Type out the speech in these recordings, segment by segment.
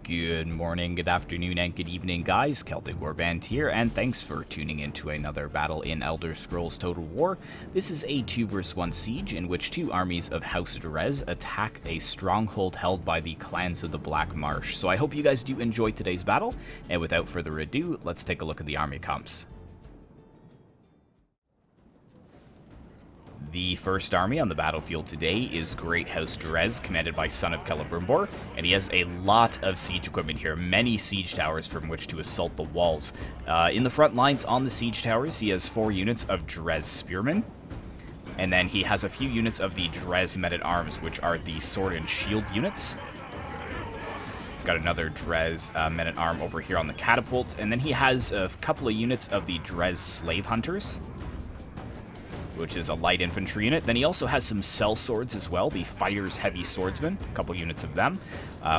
Good morning, good afternoon, and good evening, guys. Celtic Warband here, and thanks for tuning in to another battle in Elder Scrolls Total War. This is a 2 vs 1 siege in which two armies of House Dres attack a stronghold held by the clans of the Black Marsh. So I hope you guys do enjoy today's battle, and without further ado, let's take a look at the army comps. The first army on the battlefield today is Great House Dres, commanded by Son of Celebrimbor, and he has a lot of siege equipment here, many siege towers from which to assault the walls. In the front lines on the siege towers, he has 4 units of Dres Spearmen, and then he has a few units of the Dres Men-at-Arms, which are the sword and shield units. He's got another Dres Men-at-Arm over here on the catapult, and then he has a couple of units of the Dres Slave Hunters, which is a light infantry unit. Then he also has some cell swords as well, the Fighter's Heavy Swordsmen, a couple units of them.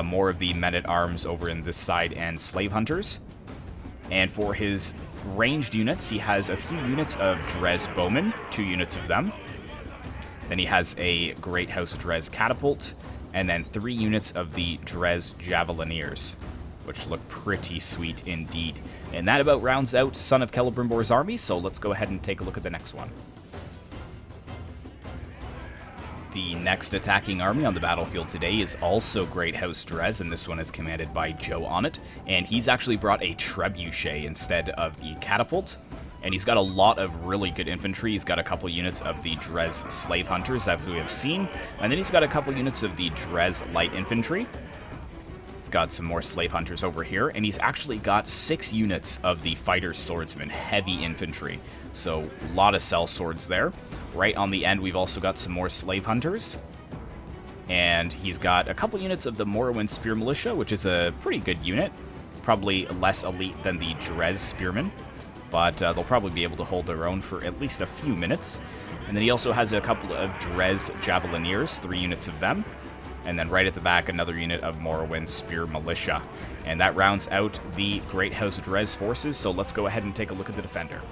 More of the Men-at-Arms over in this side, and Slave Hunters. And for his ranged units, he has a few units of Dres Bowmen, 2 units of them. Then he has a Great House Dres Catapult, and then 3 units of the Dres Javelineers, which look pretty sweet indeed. And that about rounds out Son of Celebrimbor's army, so let's go ahead and take a look at the next one. The next attacking army on the battlefield today is also Great House Dres, and this one is commanded by Joe Onnet, and he's actually brought a trebuchet instead of a catapult, and he's got a lot of really good infantry. He's got a couple units of the Dres Slave Hunters, as we have seen, and then he's got a couple units of the Dres Light Infantry. He's got some more Slave Hunters over here, and he's actually got 6 units of the Fighter's Swordsmen, heavy infantry. So, a lot of cell swords there. Right on the end, we've also got some more Slave Hunters. And he's got a couple units of the Morrowind Spear Militia, which is a pretty good unit. Probably less elite than the Dres Spearmen, but they'll probably be able to hold their own for at least a few minutes. And then he also has a couple of Dres Javelineers, 3 units of them. And then right at the back, another unit of Morrowind Spear Militia. And that rounds out the Great House Dres forces, so let's go ahead and take a look at the defender.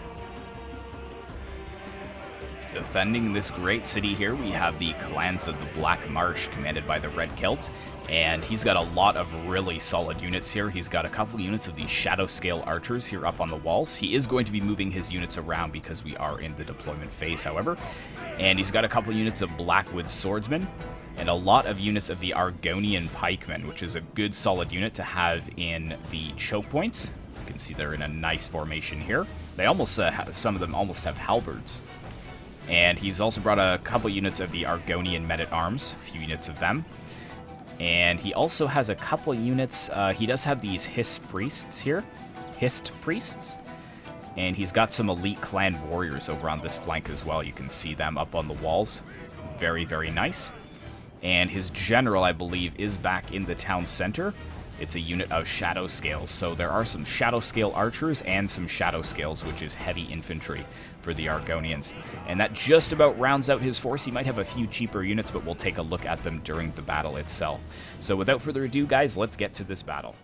Defending this great city here, we have the clans of the Black Marsh, commanded by the Red Celt, and he's got a lot of really solid units here. He's got a couple units of the Shadowscale archers here up on the walls. He is going to be moving his units around because we are in the deployment phase, however. And he's got a couple units of Blackwood swordsmen, and a lot of units of the Argonian pikemen, which is a good solid unit to have in the choke points. You can see they're in a nice formation here. They almost, some of them almost have halberds. And he's also brought a couple units of the Argonian Men-at-Arms, a few units of them. And he also has a couple units, he does have these Hist Priests here, and he's got some elite clan warriors over on this flank as well. You can see them up on the walls. Very, very nice. And his general, I believe, is back in the town center. It's a unit of shadowscales, so there are some shadowscale archers and some shadowscales, which is heavy infantry for the Argonians. And that just about rounds out his force. He might have a few cheaper units, but we'll take a look at them during the battle itself. So without further ado, guys, let's get to this battle.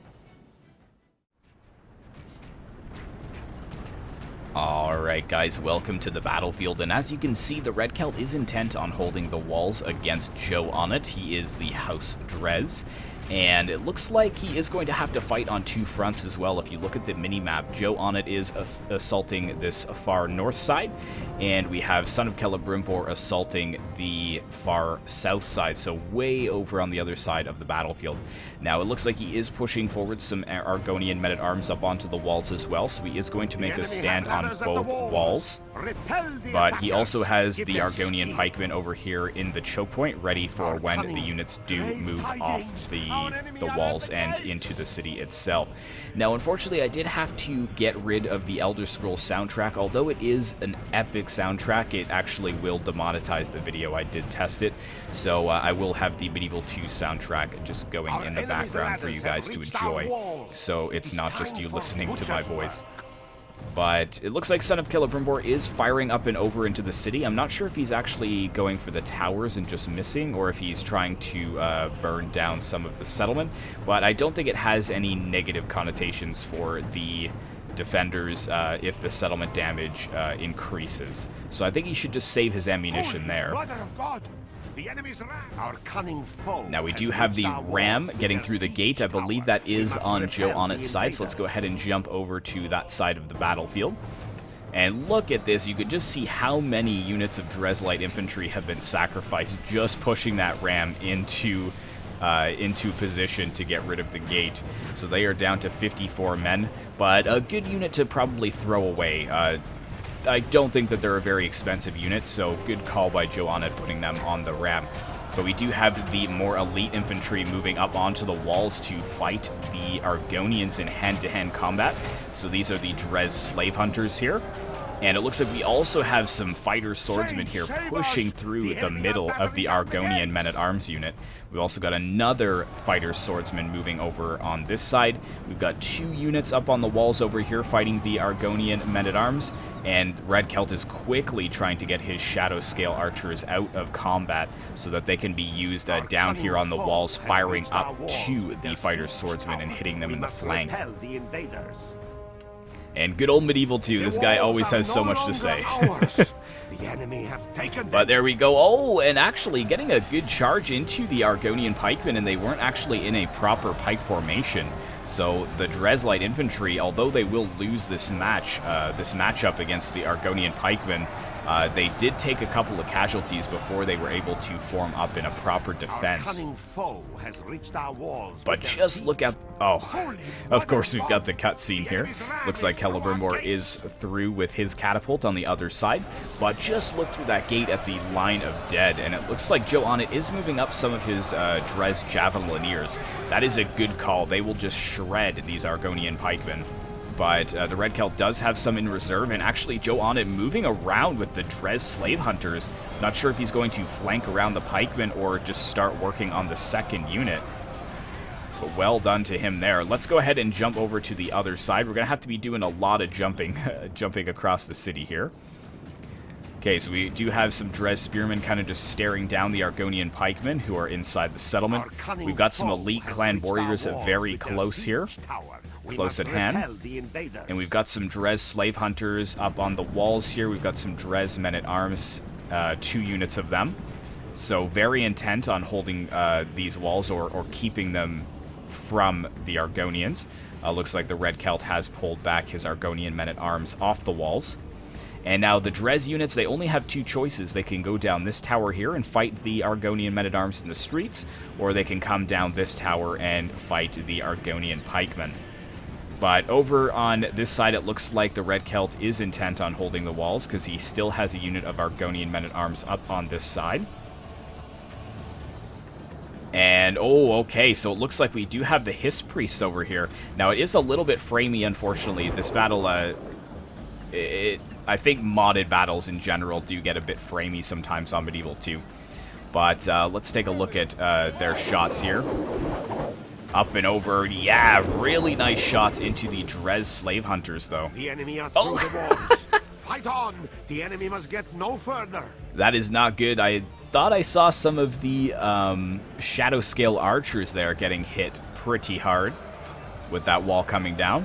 Alright guys, welcome to the battlefield, and as you can see, the Red Celt is intent on holding the walls against Joe Onnet. He is the House Dres, and it looks like he is going to have to fight on 2 fronts as well. If you look at the mini-map, Joe Onnet is assaulting this far north side, and we have Son of Celebrimbor assaulting the far south side, so way over on the other side of the battlefield. Now, it looks like he is pushing forward some Argonian Men-at-Arms up onto the walls as well, so he is going to make a stand on both walls. But he also has the Argonian pikemen over here in the choke point, ready for when the units do move off the walls and into the city itself. Now, unfortunately, I did have to get rid of the Elder Scrolls soundtrack. Although it is an epic soundtrack, it actually will demonetize the video. I did test it, so I will have the Medieval 2 soundtrack just going in the background for you guys to enjoy, so it's not just you listening to my voice. But it looks like Son of Celebrimbor is firing up and over into the city. I'm not sure if he's actually going for the towers and just missing, or if he's trying to burn down some of the settlement. But I don't think it has any negative connotations for the defenders if the settlement damage increases. So I think he should just save his ammunition there. The enemy's ram. Our cunning foe. Now we do have the ram getting through the gate. I believe that is on Joe Onnit's side, so let's go ahead and jump over to that side of the battlefield. And look at this, you could just see how many units of Dres light infantry have been sacrificed just pushing that ram into position to get rid of the gate. So they are down to 54 men, but a good unit to probably throw away. I don't think that they're a very expensive unit, so good call by Joe Onnit putting them on the ram. But we do have the more elite infantry moving up onto the walls to fight the Argonians in hand-to-hand combat. So these are the Dres slave hunters here. And it looks like we also have some fighter swordsmen here pushing through the middle of the Argonian men-at-arms unit. We've also got another fighter swordsman moving over on this side. We've got 2 units up on the walls over here fighting the Argonian men-at-arms. And Red Celt is quickly trying to get his shadowscale archers out of combat so that they can be used down here on the walls, firing up to the fighter swordsmen and hitting them in the flank. And good old Medieval 2, this guy always has so much to say. But there we go. Oh, and actually getting a good charge into the Argonian pikemen, and they weren't actually in a proper pike formation. So the Dres light infantry, although they will lose this matchup against the Argonian pikemen, they did take a couple of casualties before they were able to form up in a proper defense. But just look at... Oh, of course we've got the cutscene here. Looks like Celebrimbor is through with his catapult on the other side. But just look through that gate at the line of dead, and it looks like Joe Onnit is moving up some of his Dres Javelineers. That is a good call. They will just shred these Argonian pikemen. But the Red Celt does have some in reserve, and actually Joe Onnit moving around with the Dres slave hunters. Not sure if he's going to flank around the pikemen or just start working on the second unit. But well done to him there. Let's go ahead and jump over to the other side. We're going to have to be doing a lot of jumping, jumping across the city here. Okay, so we do have some Dres spearmen kind of just staring down the Argonian pikemen who are inside the settlement. We've got some elite clan warriors very close here. Close at hand. And we've got some Dres slave hunters up on the walls here. We've got some Dres men-at-arms, 2 units of them. So very intent on holding these walls or keeping them from the Argonians. Looks like the Red Celt has pulled back his Argonian men-at-arms off the walls. And now the Dres units, they only have 2 choices. They can go down this tower here and fight the Argonian men-at-arms in the streets, or they can come down this tower and fight the Argonian pikemen. But over on this side, it looks like the Red Celt is intent on holding the walls because he still has a unit of Argonian men-at-arms up on this side. And, oh, okay, so it looks like we do have the Hiss Priests over here. Now, it is a little bit framey, unfortunately. This battle, I think modded battles in general do get a bit framey sometimes on Medieval 2. But let's take a look at their shots here. Up and over. Yeah, really nice shots into the Dres slave hunters, though. The enemy are through the walls. Fight on! The enemy must get no further. That is not good. I thought I saw some of the shadowscale archers there getting hit pretty hard with that wall coming down.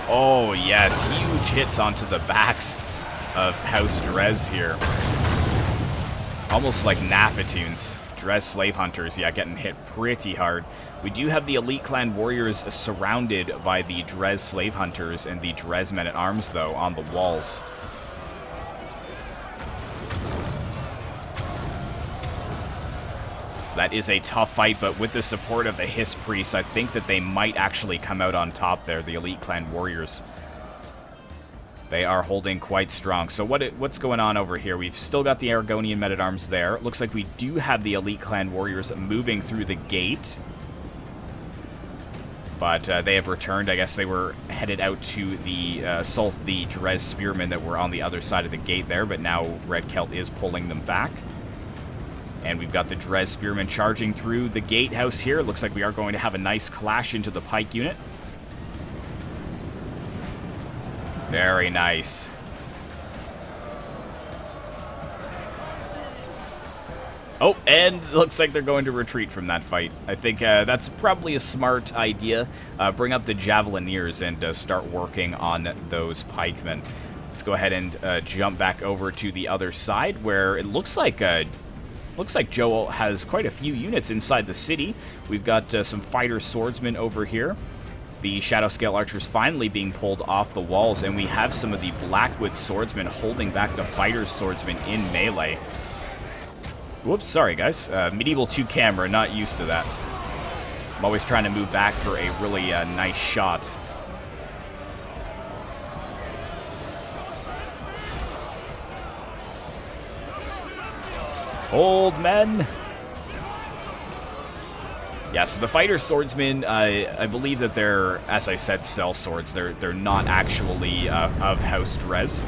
Oh, yes. Huge hits onto the backs of House Dres here. Almost like Nafatoons. Dres slave hunters, yeah, getting hit pretty hard. We do have the elite clan warriors surrounded by the Dres slave hunters and the Dres men-at-arms, though, on the walls. So that is a tough fight, but with the support of the Hiss Priests, I think that they might actually come out on top there, the elite clan warriors. They are holding quite strong. So what's going on over here? We've still got the Argonian men-at-arms there. Looks like we do have the elite clan warriors moving through the gate. But they have returned. I guess they were headed out to the assault the Dres spearmen that were on the other side of the gate there, but now Red Celt is pulling them back. And we've got the Dres spearmen charging through the gatehouse here. It looks like we are going to have a nice clash into the pike unit. Very nice. Oh, and it looks like they're going to retreat from that fight. I think that's probably a smart idea. Bring up the Javelineers and start working on those pikemen. Let's go ahead and jump back over to the other side, where it looks like Joe has quite a few units inside the city. We've got some fighter swordsmen over here. The shadowscale archers finally being pulled off the walls, and we have some of the Blackwood swordsmen holding back the fighter swordsmen in melee. Whoops, sorry guys. Medieval 2 camera, not used to that. I'm always trying to move back for a really nice shot. Hold, men! Yeah, so the fighter swordsmen, I believe that they're, as I said, cell swords. They're not actually of House Dres.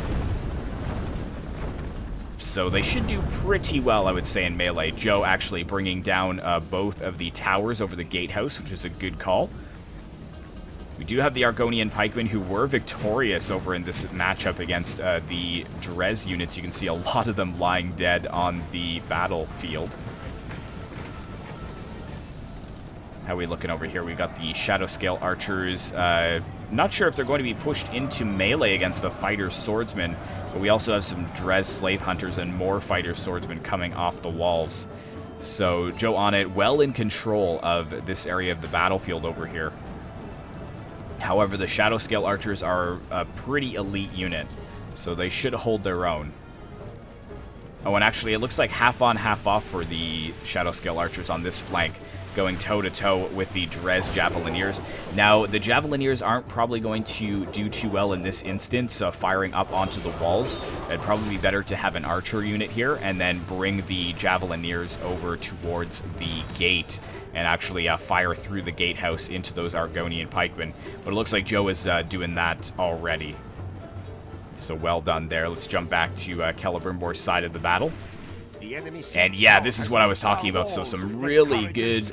So they should do pretty well, I would say, in melee. Joe actually bringing down both of the towers over the gatehouse, which is a good call. We do have the Argonian pikemen who were victorious over in this matchup against the Dres units. You can see a lot of them lying dead on the battlefield. How are we looking over here? We've got the shadowscale archers. Not sure if they're going to be pushed into melee against the fighter swordsmen, but we also have some Dres slave hunters and more fighter swordsmen coming off the walls. So Joe on it, well in control of this area of the battlefield over here. However, the shadowscale archers are a pretty elite unit, so they should hold their own. Oh, and actually, it looks like half on, half off for the shadowscale archers on this flank, going toe-to-toe with the Dres Javelineers. Now, the Javelineers aren't probably going to do too well in this instance, firing up onto the walls. It'd probably be better to have an archer unit here, and then bring the Javelineers over towards the gate, and actually fire through the gatehouse into those Argonian pikemen. But it looks like Joe is doing that already. So well done there. Let's jump back to Celebrimbor's side of the battle. And yeah, this is what I was talking about. So some really good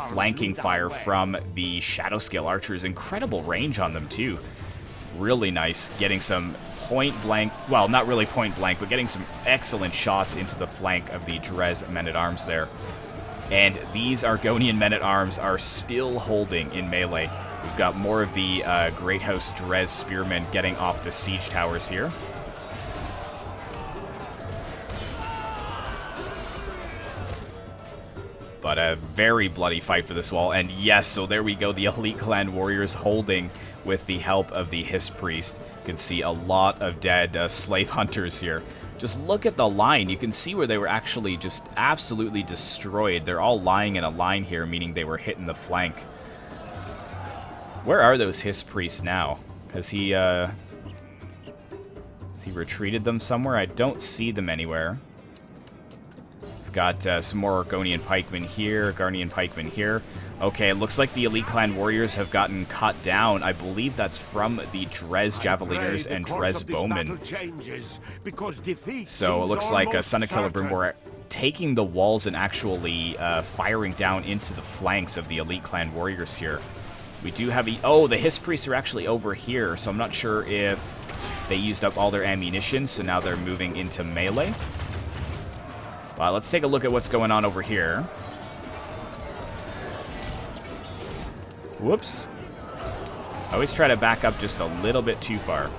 flanking fire from the shadowscale archers. Incredible range on them too. Really nice. Getting some point blank, well, not really point blank, but getting some excellent shots into the flank of the Dres men-at-arms there. And these Argonian men-at-arms are still holding in melee. We've got more of the Great House Dres spearmen getting off the siege towers here. But a very bloody fight for this wall. And yes, so there we go. The Elite Clan warriors holding with the help of the Hiss Priest. You can see a lot of dead slave hunters here. Just look at the line. You can see where they were actually just absolutely destroyed. They're all lying in a line here, meaning they were hitting the flank. Where are those Hiss Priests now? Has he retreated them somewhere? I don't see them anywhere. We've got some more Argonian pikemen here, Argonian pikemen here. Okay, it looks like the Elite Clan warriors have gotten cut down. I believe that's from the Dres Javelineers and Dres bowmen. So it looks like Son of Celebrimbor taking the walls and actually firing down into the flanks of the Elite Clan warriors here. We do have oh, the Hiss Priests are actually over here, so I'm not sure if they used up all their ammunition, so now they're moving into melee. Let's take a look at what's going on over here. Whoops. I always try to back up just a little bit too far.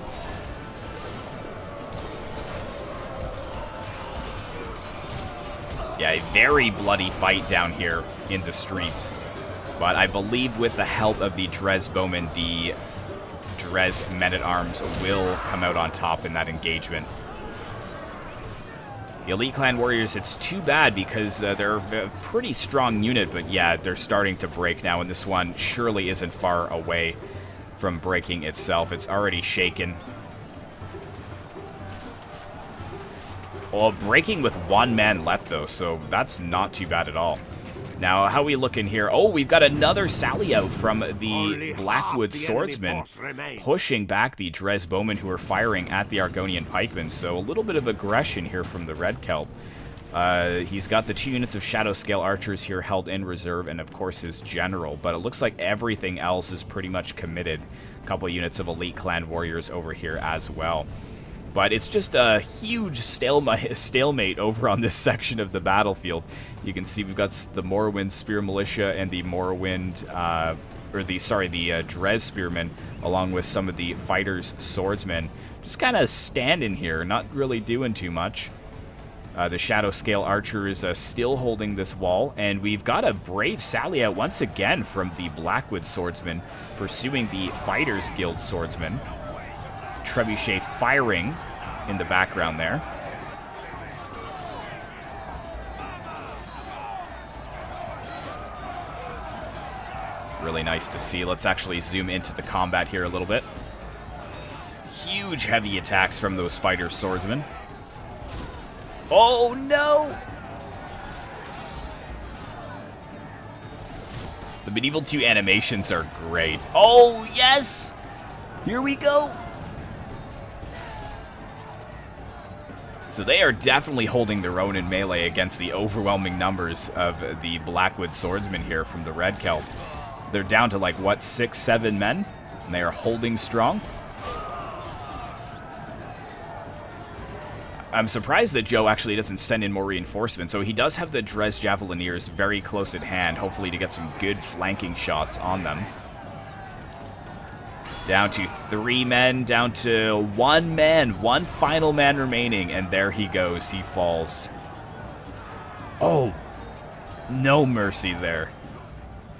Yeah, a very bloody fight down here in the streets. But I believe with the help of the Dres bowmen, the Dres men-at-arms will come out on top in that engagement. The Elite Clan warriors, it's too bad because they're a pretty strong unit, but yeah, they're starting to break now, and this one surely isn't far away from breaking itself. It's already shaken. Well, breaking with one man left, though, so that's not too bad at all. Now, how are we looking here? Oh, we've got another sally out from the Blackwood swordsmen, pushing back the Dres bowmen who are firing at the Argonian pikemen. So a little bit of aggression here from the Red Celt. He's got the 2 units of shadowscale archers here held in reserve, and of course his general. But it looks like everything else is pretty much committed. A couple of units of Elite Clan warriors over here as well. But it's just a huge stalemate over on this section of the battlefield. You can see we've got the Morrowind Spear Militia and the Morrowind or the Dres spearmen, along with some of the fighters' swordsmen, just kind of standing here, not really doing too much. The Shadowscale archer is still holding this wall, and we've got a brave sally out once again from the Blackwood swordsman, pursuing the Fighters Guild swordsman. Trebuchet firing in the background there. Really nice to see. Let's actually zoom into the combat here a little bit. Huge heavy attacks from those fighter swordsmen. Oh no! The Medieval 2 animations are great. Oh yes! Here we go! So they are definitely holding their own in melee against the overwhelming numbers of the Blackwood swordsmen here from the Red Kelp. They're down to like, what, 6, 7 men? And they are holding strong. I'm surprised that Joe actually doesn't send in more reinforcements. So he does have the Dres Javelineers very close at hand, hopefully to get some good flanking shots on them. Down to 3 men, down to 1 man, 1 final man remaining, and there he goes, he falls. Oh, no mercy there.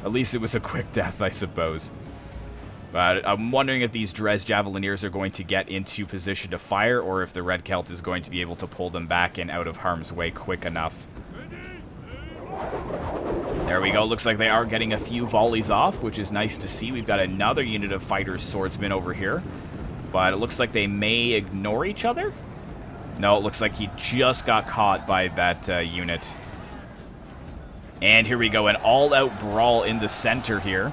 At least it was a quick death, I suppose. But I'm wondering if these Dres Javelineers are going to get into position to fire, or if the Red Celt is going to be able to pull them back and out of harm's way quick enough. There we go. Looks like they are getting a few volleys off, which is nice to see. We've got another unit of fighters swordsmen over here. But it looks like they may ignore each other. No, it looks like he just got caught by that unit. And here we go, an all-out brawl in the center here.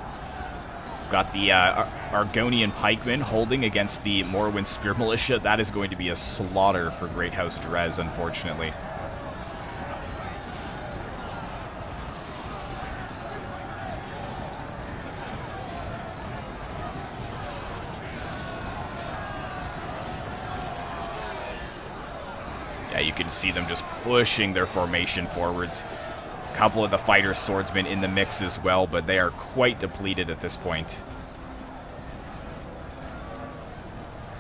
Got the Argonian pikemen holding against the Morrowind Spear Militia. That is going to be a slaughter for Great House Dres, unfortunately. Yeah, you can see them just pushing their formation forwards. A couple of the fighter swordsmen in the mix as well, but they are quite depleted at this point.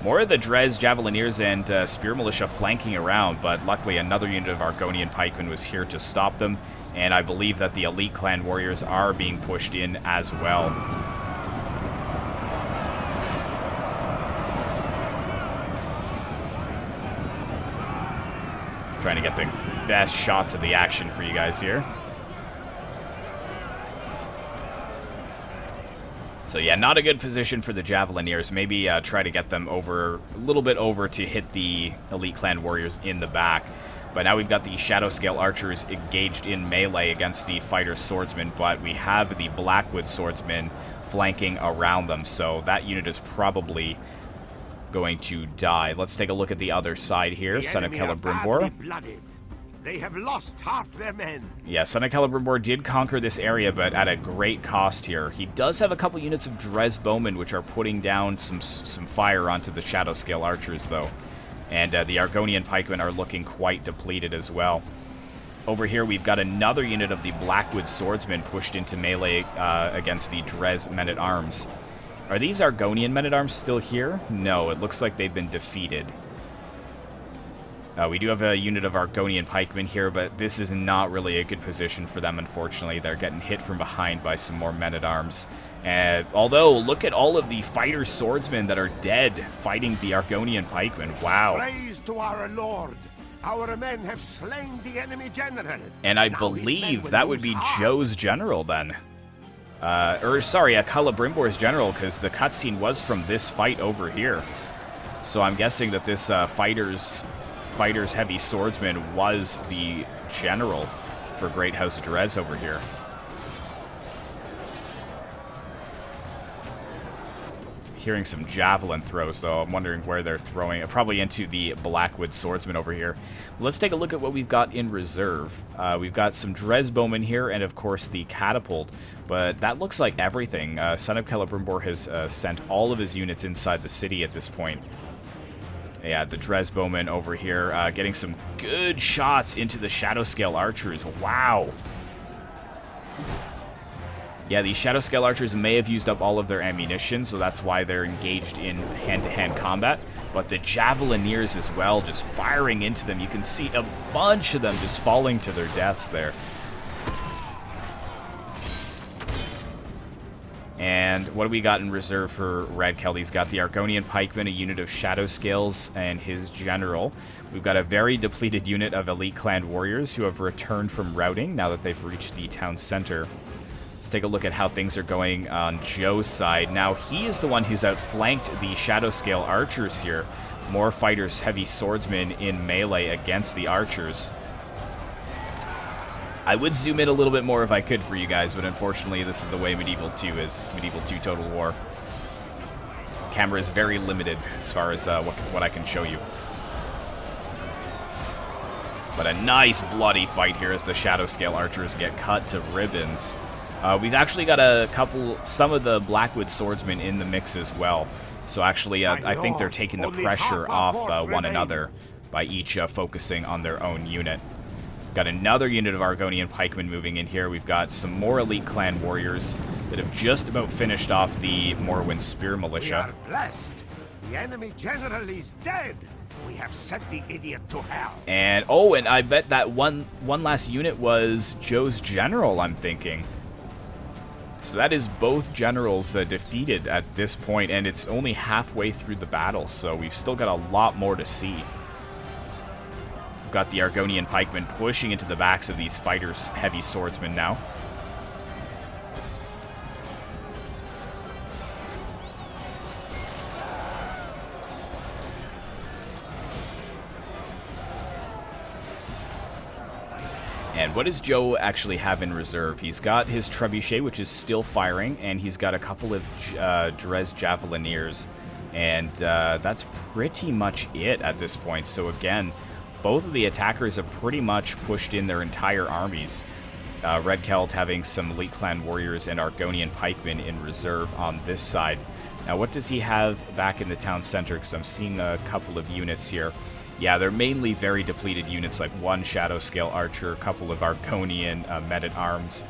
More of the Dres Javelineers and Spear Militia flanking around, but luckily another unit of Argonian pikemen was here to stop them, and I believe that the Elite Clan warriors are being pushed in as well. Trying to get the best shots of the action for you guys here. So yeah, not a good position for the Javelineers. Maybe try to get them over, a little bit over to hit the Elite Clan warriors in the back. But now we've got the Shadowscale archers engaged in melee against the fighter swordsmen, but we have the Blackwood swordsmen flanking around them, so that unit is probably going to die. Let's take a look at the other side here. Son of Celebrimbor. They have lost half their men. Yeah, Son of Celebrimbor did conquer this area, but at a great cost here. He does have a couple units of Dres Bowmen, which are putting down some fire onto the Shadowscale archers, though. And the Argonian pikemen are looking quite depleted as well. Over here, we've got another unit of the Blackwood swordsmen pushed into melee against the Dres men-at-arms. Are these Argonian men-at-arms still here? No, it looks like they've been defeated. We do have a unit of Argonian pikemen here, but this is not really a good position for them, unfortunately. They're getting hit from behind by some more men-at-arms. Although, look at all of the fighter swordsmen that are dead fighting the Argonian pikemen. Wow. Praise to our Lord. Our men have slain the enemy general. And I believe that would be Joe's general, then. Sorry, Celebrimbor's general, because the cutscene was from this fight over here. So I'm guessing that this Fighter's Heavy Swordsman was the general for Great House Dres over here. Hearing some javelin throws, though. I'm wondering where they're throwing it. Probably into the Blackwood swordsman over here. Let's take a look at what we've got in reserve. We've got some Dres Bowmen here, and of course the catapult. But that looks like everything. Son of Celebrimbor has sent all of his units inside the city at this point. Yeah, the Dres Bowmen over here, getting some good shots into the Shadowscale archers. Wow. Yeah, these shadowscale archers may have used up all of their ammunition, so that's why they're engaged in hand-to-hand combat. But the javelineers as well, just firing into them. You can see a bunch of them just falling to their deaths there. And what do we got in reserve for Redkeld? He's got the Argonian pikemen, a unit of shadowscales, and his general. We've got a very depleted unit of elite clan warriors who have returned from routing now that they've reached the town center. Let's take a look at how things are going on Joe's side. Now, he is the one who's outflanked the shadowscale archers here. More fighters, heavy swordsmen in melee against the archers. I would zoom in a little bit more if I could for you guys, but unfortunately this is the way Medieval 2 is. Medieval 2 Total War. Camera is very limited as far as what I can show you. But a nice bloody fight here as the shadowscale archers get cut to ribbons. We've actually got some of the Blackwood swordsmen in the mix as well. So actually, I think they're taking the pressure off one another by each focusing on their own unit. Got another unit of Argonian pikemen moving in here. We've got some more elite clan warriors that have just about finished off the Morrowind spear militia. We are blessed. The enemy general is dead. We have sent the idiot to hell. And oh, and I bet that one last unit was Joe's general, I'm thinking. So that is both generals defeated at this point, and it's only halfway through the battle, so we've still got a lot more to see. We've got the Argonian pikemen pushing into the backs of these fighters' heavy swordsmen now. And what does Joe actually have in reserve? He's got his trebuchet, which is still firing, and he's got a couple of Dres javelineers, and that's pretty much it at this point. So again, both of the attackers have pretty much pushed in their entire armies. Redkeld having some elite clan warriors and Argonian pikemen in reserve on this side. Now, what does he have back in the town center? Because I'm seeing a couple of units here. Yeah, they're mainly very depleted units, like one shadowscale archer, a couple of Argonian men-at-arms.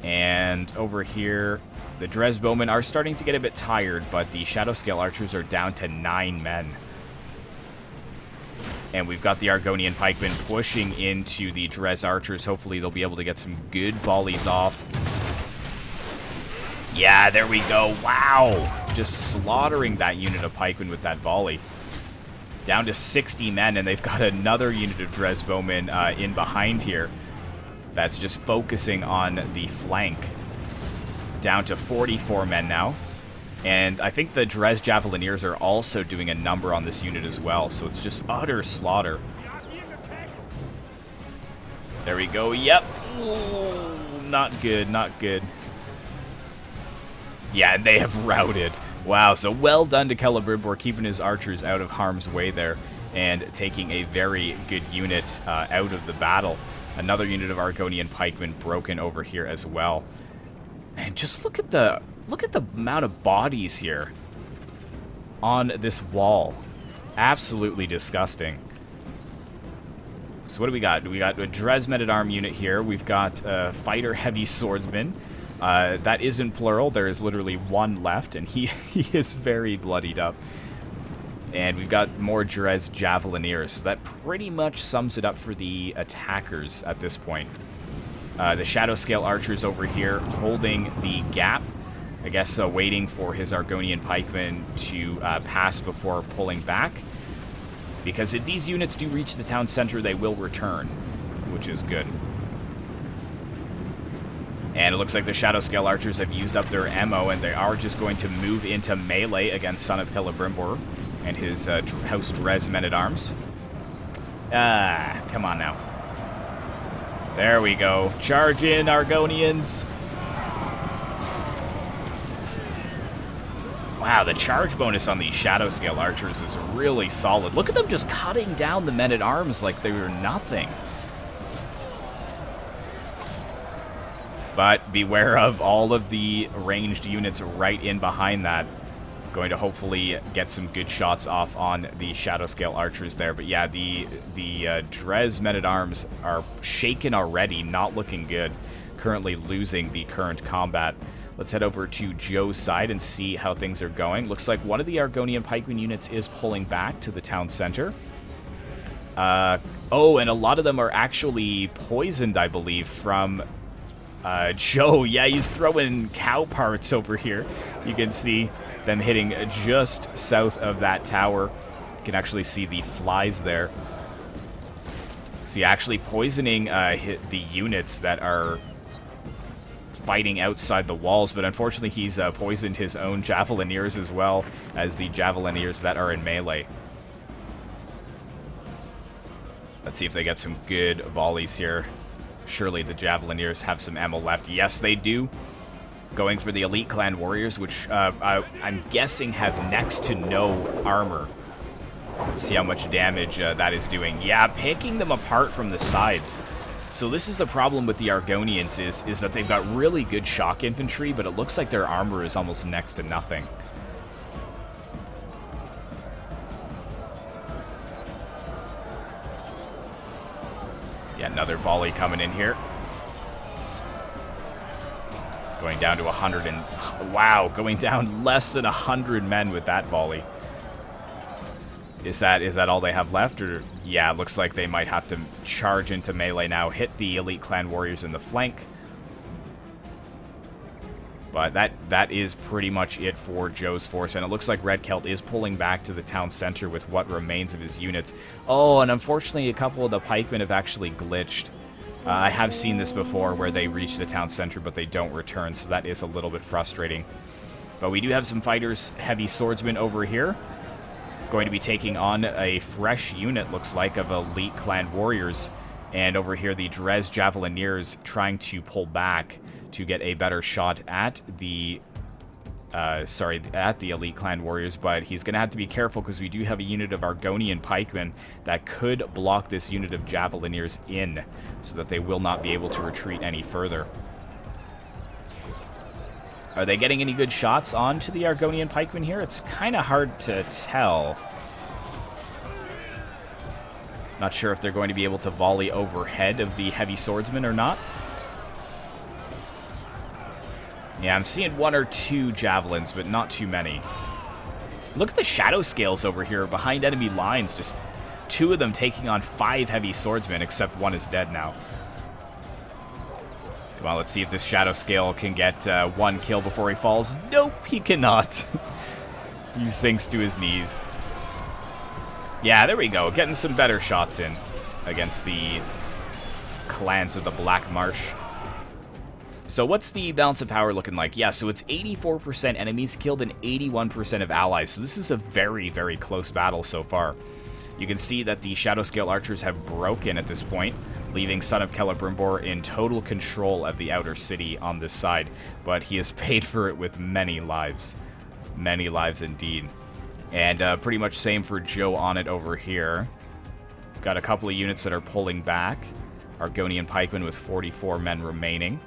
And over here, the Dres bowmen are starting to get a bit tired, but the shadowscale archers are down to 9 men. And we've got the Argonian pikemen pushing into the Dres archers. Hopefully they'll be able to get some good volleys off. Yeah, there we go. Wow! Just slaughtering that unit of pikemen with that volley. Down to 60 men, and they've got another unit of Dres bowmen in behind here. That's just focusing on the flank. Down to 44 men now. And I think the Dres javelineers are also doing a number on this unit as well, so it's just utter slaughter. There we go. Yep. Ooh, not good, not good. Yeah, and they have routed. Wow, so well done to Celebrimbor, keeping his archers out of harm's way there and taking a very good unit out of the battle. Another unit of Argonian pikemen broken over here as well. And just look at the amount of bodies here on this wall. Absolutely disgusting. So what do we got? We got a Dres men-at-arm unit here. We've got a fighter heavy swordsman. That is in plural. There is literally one left, and he is very bloodied up. And we've got more Dres javelineers. So that pretty much sums it up for the attackers at this point. The shadowscale archers over here holding the gap. I guess waiting for his Argonian pikemen to pass before pulling back. Because if these units do reach the town center, they will return, which is good. And it looks like the shadowscale archers have used up their ammo, and they are just going to move into melee against Son of Celebrimbor and his House Dres men-at-arms. Come on now. There we go. Charge in, Argonians. Wow, the charge bonus on these shadowscale archers is really solid. Look at them just cutting down the men-at-arms like they were nothing. But beware of all of the ranged units right in behind that. Going to hopefully get some good shots off on the shadowscale archers there. But yeah, the Dres men-at-arms are shaken already, not looking good. Currently losing the current combat. Let's head over to Joe's side and see how things are going. Looks like one of the Argonian pikemen units is pulling back to the town center. Oh, and a lot of them are actually poisoned, I believe, from Joe. Yeah, he's throwing cow parts over here. You can see them hitting just south of that tower. You can actually see the flies there. See, actually poisoning hit the units that are fighting outside the walls, but unfortunately he's poisoned his own javelineers as well as the javelineers that are in melee. Let's see if they get some good volleys here. Surely the javelineers have some ammo left. Yes, they do. Going for the elite clan warriors, which I'm guessing have next to no armor. Let's see how much damage that is doing. Yeah, picking them apart from the sides. So this is the problem with the Argonians is that they've got really good shock infantry, but it looks like their armor is almost next to nothing. Yeah, another volley coming in here. Going down to 100 and... Wow, going down less than 100 men with that volley. Is that all they have left? Or yeah, it looks like they might have to charge into melee now, hit the elite clan warriors in the flank. But that is pretty much it for Joe's force, and it looks like Red Celt is pulling back to the town center with what remains of his units. Oh, and unfortunately a couple of the pikemen have actually glitched. I have seen this before where they reach the town center but they don't return, so that is a little bit frustrating. But we do have some fighters, heavy swordsmen over here. Going to be taking on a fresh unit, looks like, of elite clan warriors. And over here, the Dres Javelineers trying to pull back to get a better shot at the... at the elite clan warriors. But he's going to have to be careful because we do have a unit of Argonian pikemen that could block this unit of Javelineers in, so that they will not be able to retreat any further. Are they getting any good shots onto the Argonian pikemen here? It's kind of hard to tell. Not sure if they're going to be able to volley overhead of the heavy swordsmen or not. Yeah, I'm seeing one or two javelins, but not too many. Look at the shadowscales over here behind enemy lines. Just two of them taking on 5 heavy swordsmen, except one is dead now. Well, let's see if this shadowscale can get 1 kill before he falls. Nope, he cannot. He sinks to his knees. Yeah, there we go. Getting some better shots in against the clans of the Black Marsh. So what's the balance of power looking like? Yeah, so it's 84% enemies killed and 81% of allies. So this is a very, very close battle so far. You can see that the Shadowscale archers have broken at this point, leaving Son of Celebrimbor in total control of the outer city on this side, but he has paid for it with many lives. Many lives indeed. And pretty much same for Joe on it over here. Got a couple of units that are pulling back. Argonian pikemen with 44 men remaining.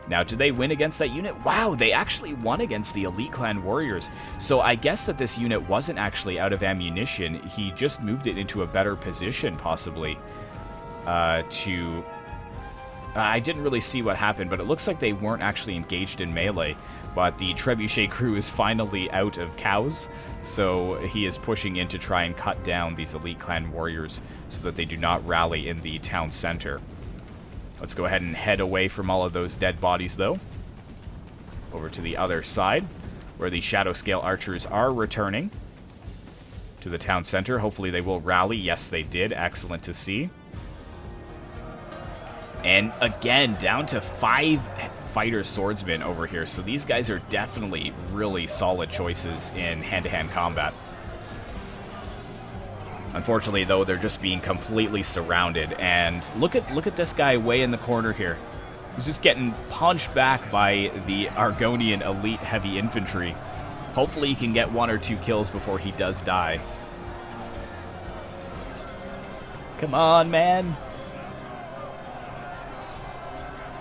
Now, did they win against that unit? Wow, they actually won against the Elite Clan Warriors. So I guess that this unit wasn't actually out of ammunition. He just moved it into a better position, possibly, I didn't really see what happened, but it looks like they weren't actually engaged in melee. But the Trebuchet crew is finally out of cows, so he is pushing in to try and cut down these Elite Clan Warriors so that they do not rally in the town center. Let's go ahead and head away from all of those dead bodies, though. Over to the other side, where the Shadowscale archers are returning to the town center. Hopefully they will rally. Yes, they did. Excellent to see. And again, down to 5 fighter swordsmen over here. So these guys are definitely really solid choices in hand-to-hand combat. Unfortunately, though, they're just being completely surrounded. And look at this guy way in the corner here. He's just getting punched back by the Argonian elite heavy infantry. Hopefully he can get 1 or 2 kills before he does die. Come on, man.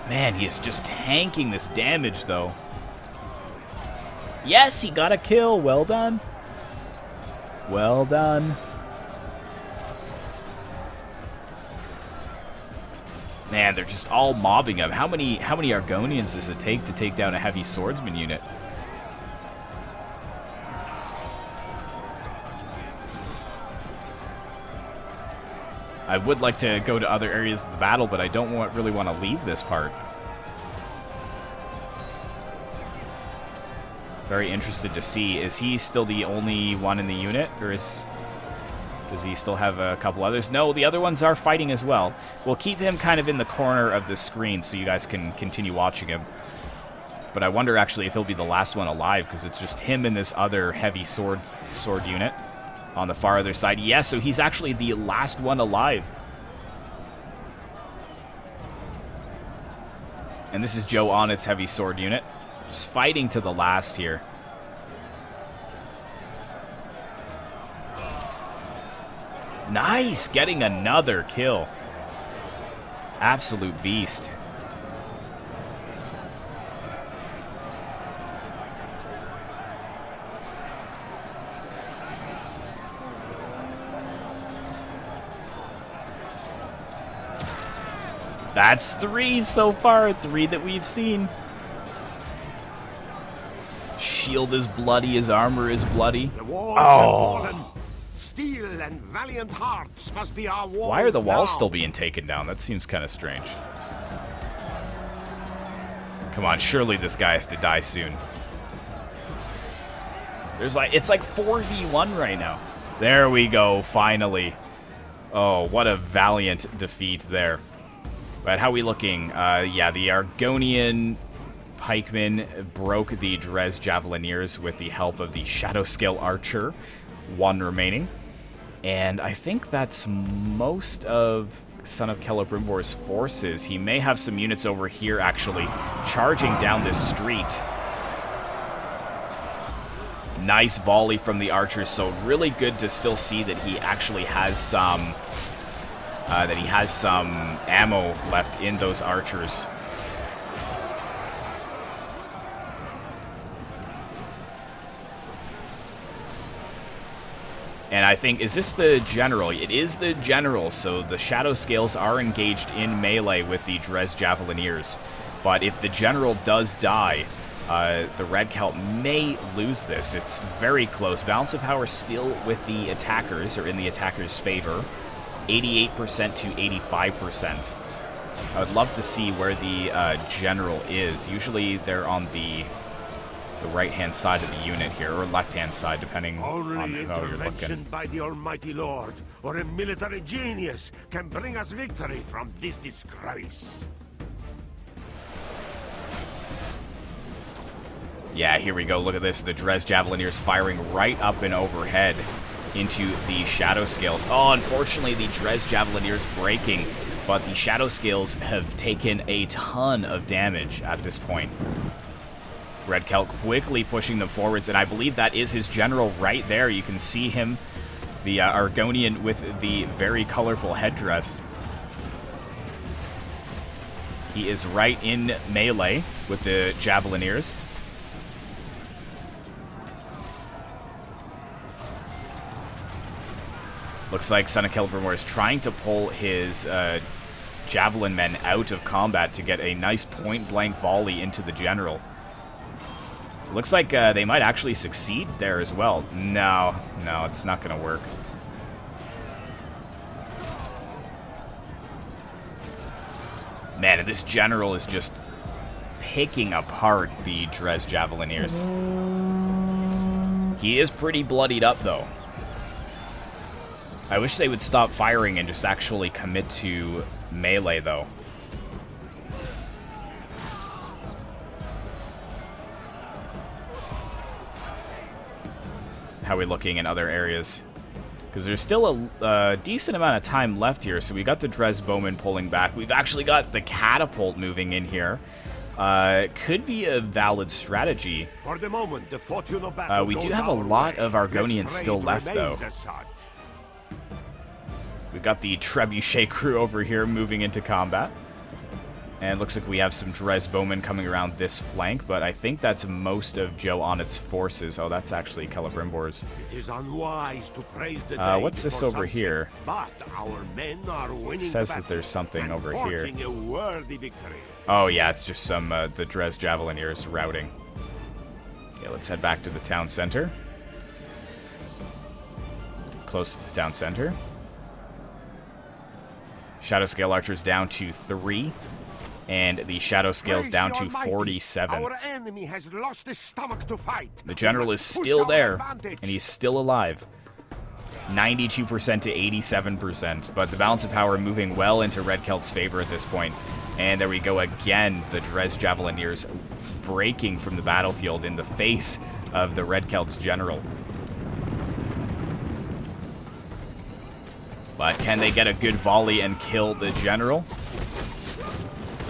Man, he is just tanking this damage, though. Yes, he got a kill. Well done. Well done. Man, they're just all mobbing him. How many Argonians does it take to take down a heavy swordsman unit? I would like to go to other areas of the battle, but I don't really want to leave this part. Very interested to see. Is he still the only one in the unit, or does he still have a couple others? No, the other ones are fighting as well. We'll keep him kind of in the corner of the screen so you guys can continue watching him. But I wonder actually if he'll be the last one alive, because it's just him and this other heavy sword unit on the far other side. Yeah, so he's actually the last one alive. And this is Joe Onnit's heavy sword unit. Just fighting to the last here. Nice! Getting another kill. Absolute beast. That's 3 so far, 3 that we've seen. Shield is bloody, his armor is bloody. The walls have fallen. Steel and valiant hearts must be our walls. Why are the walls now still being taken down? That seems kind of strange. Come on, surely this guy has to die soon. It's like 4v1 right now. There we go, finally. Oh, what a valiant defeat there. But how are we looking? Yeah, the Argonian pikemen broke the Dres Javelineers with the help of the Shadowscale Archer. 1 remaining. And I think that's most of Son of Celebrimbor's forces. He may have some units over here, actually, charging down this street. Nice volley from the archers, so really good to still see that he actually has some... ammo left in those archers. And I think, is this the general? It is the general, so the Shadowscales are engaged in melee with the Dres Javelineers. But if the general does die, the Red Celt may lose this. It's very close. Balance of power still with the attackers, or in the attackers' favor. 88% to 85%. I would love to see where the general is. Usually they're on the right-hand side of the unit here, or left-hand side, depending on how you're looking. By the Almighty Lord, or a military genius, can bring us victory from this disgrace. Yeah, here we go. Look at this. The Dres Javelineers firing right up and overhead into the Shadowscales. Oh, unfortunately, the Dres Javelineers breaking, but the Shadowscales have taken a ton of damage at this point. Red Celt quickly pushing them forwards, and I believe that is his general right there. You can see him, the Argonian with the very colorful headdress. He is right in melee with the Javelineers. Looks like Son of Celebrimor is trying to pull his Javelin men out of combat to get a nice point-blank volley into the general. Looks like they might actually succeed there as well. No, it's not going to work. Man, this general is just picking apart the Dres Javelineers. He is pretty bloodied up, though. I wish they would stop firing and just actually commit to melee, though. How are we looking in other areas? Because there's still a decent amount of time left here. So we got the Dres Bowmen pulling back. We've actually got the catapult moving in here. Could be a valid strategy. For the moment, the fortune of battle we do have a lot of Argonians still left, though. We've got the Trebuchet crew over here moving into combat. And it looks like we have some Dres bowmen coming around this flank, but I think that's most of Joe Onnit's forces. Oh, that's actually Celebrimbor's. It is unwise to praise the What's this over here? But our men are winning It says the that there's something and over here. forging a worthy victory. Oh yeah, it's just some the Dres Javelineers routing. Okay, let's head back to the town center. Close to the town center. Shadowscale archers down to 3. And the Shadowscales down to 47. Our enemy has lost his stomach to fight. The general is still there, and he's still alive. 92% to 87%, but the balance of power moving well into Red Celt's favor at this point. And there we go again, the Dres Javelineers breaking from the battlefield in the face of the Red Celt's general. But can they get a good volley and kill the general?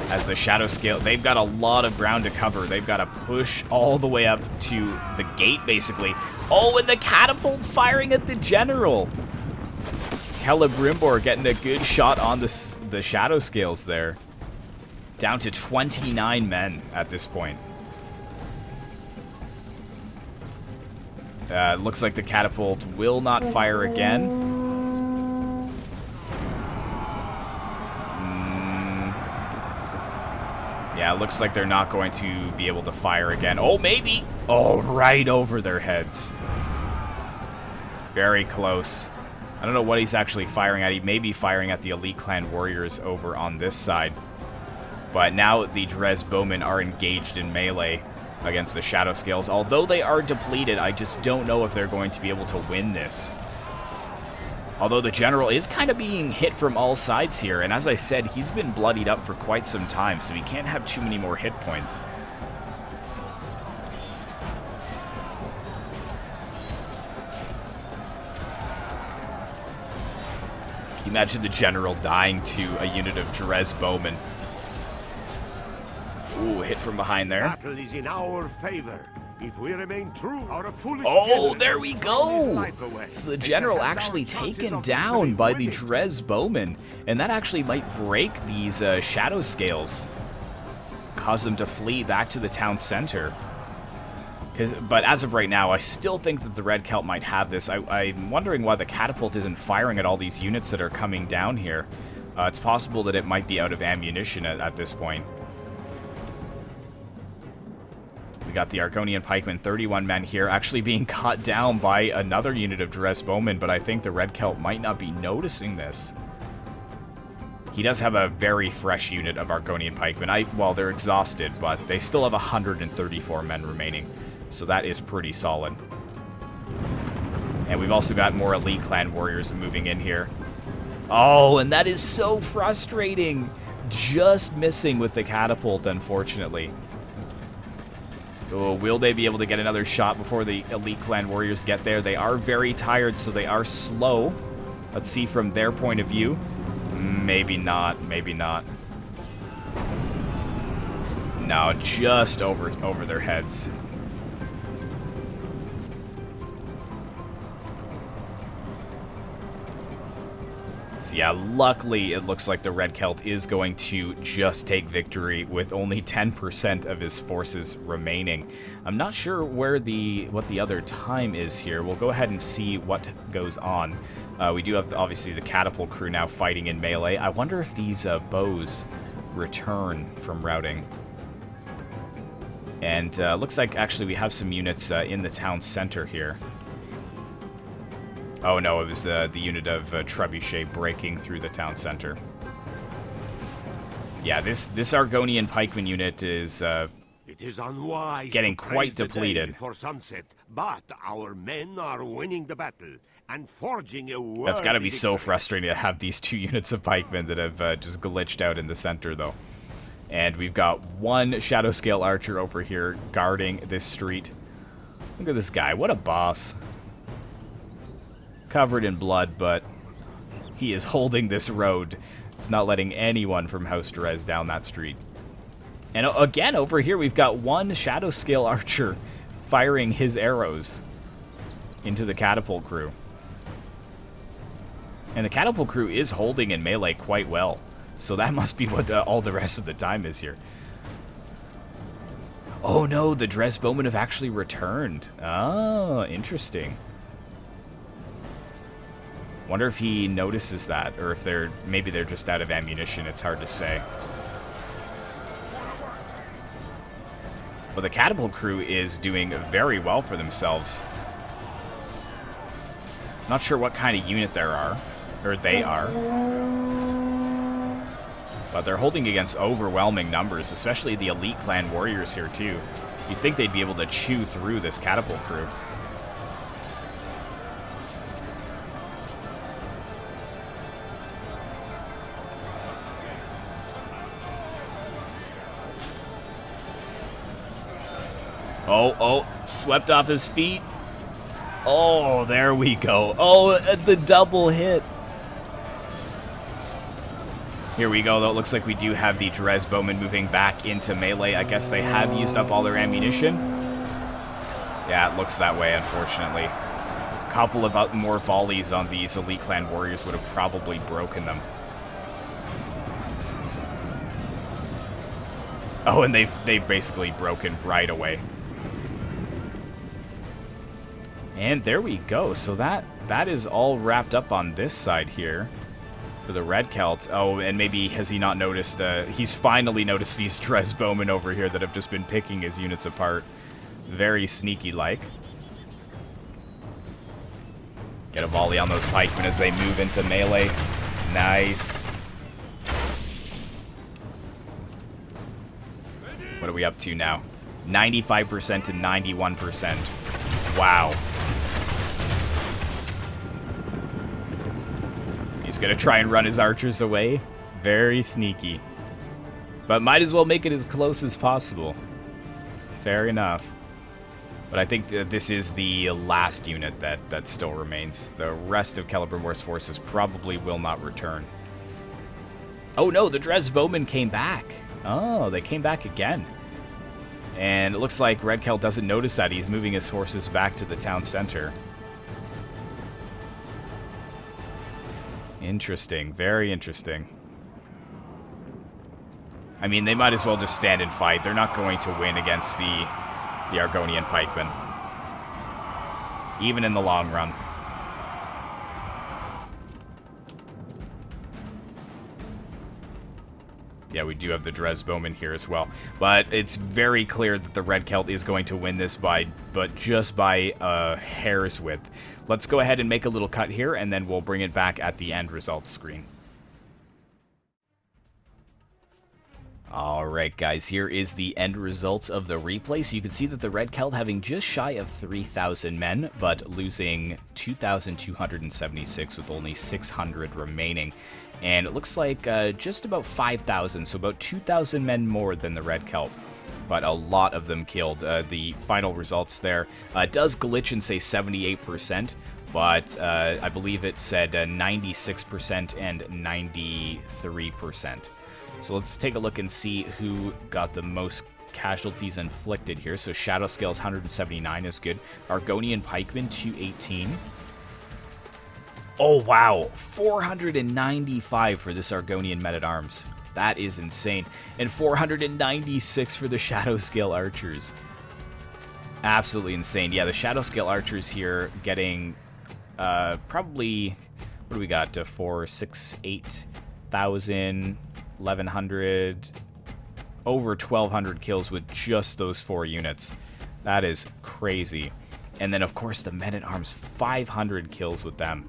As the Shadowscale, they've got a lot of ground to cover. They've got to push all the way up to the gate, basically. Oh, and the catapult firing at the general. Celebrimbor getting a good shot on the Shadowscales there. Down to 29 men at this point. Looks like the catapult will not fire again. Yeah, it looks like they're not going to be able to fire again. Oh, maybe. Oh, right over their heads. Very close. I don't know what he's actually firing at. He may be firing at the Elite Clan warriors over on this side. But now the Dres bowmen are engaged in melee against the Shadowscales. Although they are depleted, I just don't know if they're going to be able to win this. Although the general is kind of being hit from all sides here, and as I said, he's been bloodied up for quite some time, so he can't have too many more hit points. Can you imagine the general dying to a unit of Dres bowmen? Ooh, hit from behind there. Battle is in our favor. If we remain true, our foolish oh, there we go! So the general actually taken down by the Dres bowmen, and that actually might break these Shadowscales. Cause them to flee back to the town center. But as of right now, I still think that the Red Celt might have this. I'm wondering why the catapult isn't firing at all these units that are coming down here. It's possible that it might be out of ammunition at this point. We got the Argonian pikemen, 31 men here, actually being caught down by another unit of Dres bowmen, but I think the Red Celt might not be noticing this. He does have a very fresh unit of Argonian pikemen. Well, they're exhausted, but they still have 134 men remaining, so that is pretty solid. And we've also got more Elite Clan warriors moving in here. Oh, and that is so frustrating! Just missing with the catapult, unfortunately. Oh, will they be able to get another shot before the Elite Clan warriors get there? They are very tired, so they are slow. Let's see from their point of view. Maybe not, maybe not. No, just over their heads. So yeah, luckily it looks like the Red Celt is going to just take victory with only 10% of his forces remaining. I'm not sure where what the other time is here. We'll go ahead and see what goes on. We do have, obviously, the catapult crew now fighting in melee. I wonder if these bows return from routing. And looks like, actually, we have some units in the town center here. Oh no, it was the unit of Trebuchet breaking through the town center. Yeah, this Argonian pikeman unit is getting quite depleted. Before sunset, but our men are winning the battle and forging a worthy That's got to be so victory. frustrating to have these two units of pikemen that have just glitched out in the center, though. And we've got one Shadowscale archer over here guarding this street. Look at this guy, what a boss. Covered in blood, but he is holding this road. It's not letting anyone from House Dres down that street. And again, over here, we've got one Shadowscale archer firing his arrows into the catapult crew. And the catapult crew is holding in melee quite well. So that must be what all the rest of the time is here. Oh no, the Dres bowmen have actually returned. Oh, interesting. Wonder if he notices that, or if maybe they're just out of ammunition. It's hard to say. But the catapult crew is doing very well for themselves. Not sure what kind of unit they are. But they're holding against overwhelming numbers, especially the elite clan warriors here too. You'd think they'd be able to chew through this catapult crew. Oh, swept off his feet. Oh, there we go. Oh, the double hit. Here we go, though. It looks like we do have the Dres bowmen moving back into melee. I guess they have used up all their ammunition. Yeah, it looks that way, unfortunately. A couple of more volleys on these elite clan warriors would have probably broken them. Oh, and they've basically broken right away. And there we go. So that is all wrapped up on this side here for the Red Celt. Oh, and maybe has he not noticed? He's finally noticed these Dres bowmen over here that have just been picking his units apart. Very sneaky-like. Get a volley on those pikemen as they move into melee. Nice. What are we up to now? 95% to 91%. Wow. He's gonna try and run his archers away. Very sneaky. But might as well make it as close as possible. Fair enough. But I think that this is the last unit that still remains. The rest of Celebrimor's forces probably will not return. Oh no, the Dres bowmen came back. Oh, they came back again. And it looks like Red Celt doesn't notice that. He's moving his forces back to the town center. Interesting. Very interesting. I mean, they might as well just stand and fight. They're not going to win against the Argonian pikemen. Even in the long run. Yeah, we do have the Dres bowmen here as well. But it's very clear that the Red Celt is going to win this but just by a hair's width. Let's go ahead and make a little cut here, and then we'll bring it back at the end results screen. Alright guys, here is the end results of the replay. So you can see that the Red Celt having just shy of 3,000 men, but losing 2,276 with only 600 remaining. And it looks like just about 5,000, so about 2,000 men more than the Red Celt. But a lot of them killed. The final results there does glitch and say 78%, but I believe it said 96% and 93%. So let's take a look and see who got the most casualties inflicted here. So shadowscales 179 is good. Argonian pikemen 218. Oh wow, 495 for this Argonian men-at-arms. That is insane. And 496 for the shadowscale archers. Absolutely insane. Yeah, the shadowscale archers here getting probably, what do we got? 4, 6, 8,000, 1,100, over 1,200 kills with just those 4 units. That is crazy. And then, of course, the men-at-arms, 500 kills with them.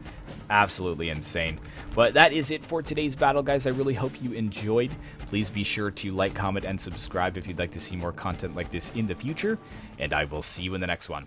Absolutely insane. But that is it for today's battle, guys. I really hope you enjoyed. Please be sure to like, comment, and subscribe if you'd like to see more content like this in the future. And I will see you in the next one.